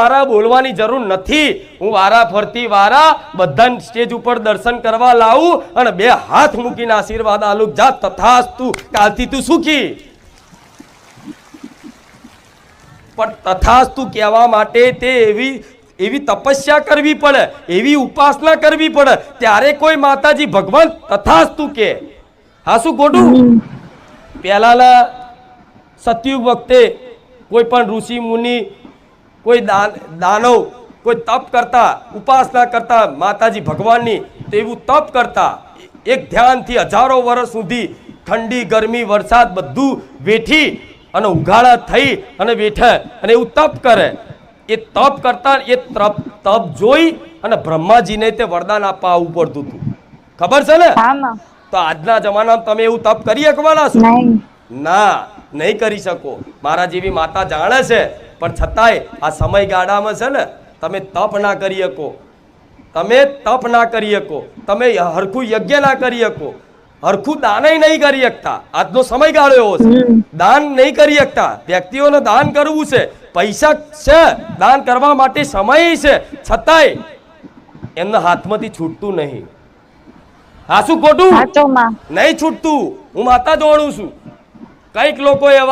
વારા બોલવાની જરૂર નથી. હું વારા ફરતી વારા બધા સ્ટેજ ઉપર દર્શન કરવા લાવું અને બે હાથ મૂકીને આશીર્વાદ આલું. જા તથાસ્તુ. કાલથી તું સુખી. પણ તથાસ્તુ કહેવા માટે તે એવી તપસ્યા કરવી પડે, એવી ઉપાસના કરવી પડે, ત્યારે કોઈ માતાજી ભગવાન તથાસ્તુ કે. હા શું ખોટું? પહેલાના સતયુગ વખતે કોઈ પણ ઋષિ મુનિ, કોઈ દાનવ, કોઈ તપ કરતા, ઉપાસના કરતા માતાજી ભગવાનની, તો એવું તપ કરતા એક ધ્યાનથી હજારો વર્ષ સુધી ઠંડી ગરમી વરસાદ બધું વેઠી અને ઉઘાડા થઈ અને વેઠે અને એવું તપ કરે. એ તપ કરતા એ તપ જોઈ અને બ્રહ્માજીને તે વરદાન આપવા આવવું પડતું હતું. ખબર છે ને? તો આજના જમાનામાં તમે એવું તપ કરી શકવાના છો? ના, નહીં કરી શકો. મારા જેવી માતા જાણે છે, પણ છતાંય આ સમયગાળામાં છે ને તમે તપ ના કરી શકો. તમે તપ ના કરી શકો, તમે હરખું યજ્ઞ ના કરી શકો, હરખું દાન નહીં કરી શકતા. આજનો સમયગાળો એવો છે, દાન નહીં કરી શકતા. વ્યક્તિઓને દાન કરવું છે, પૈસા છે, દાન કરવા માટે સમય છે, છતાંય એમના હાથમાંથી છૂટતું નહીં. હા શું ખોટું? નહીં છૂટતું. હું માતા જોડું છું. કઈક લોકો એવા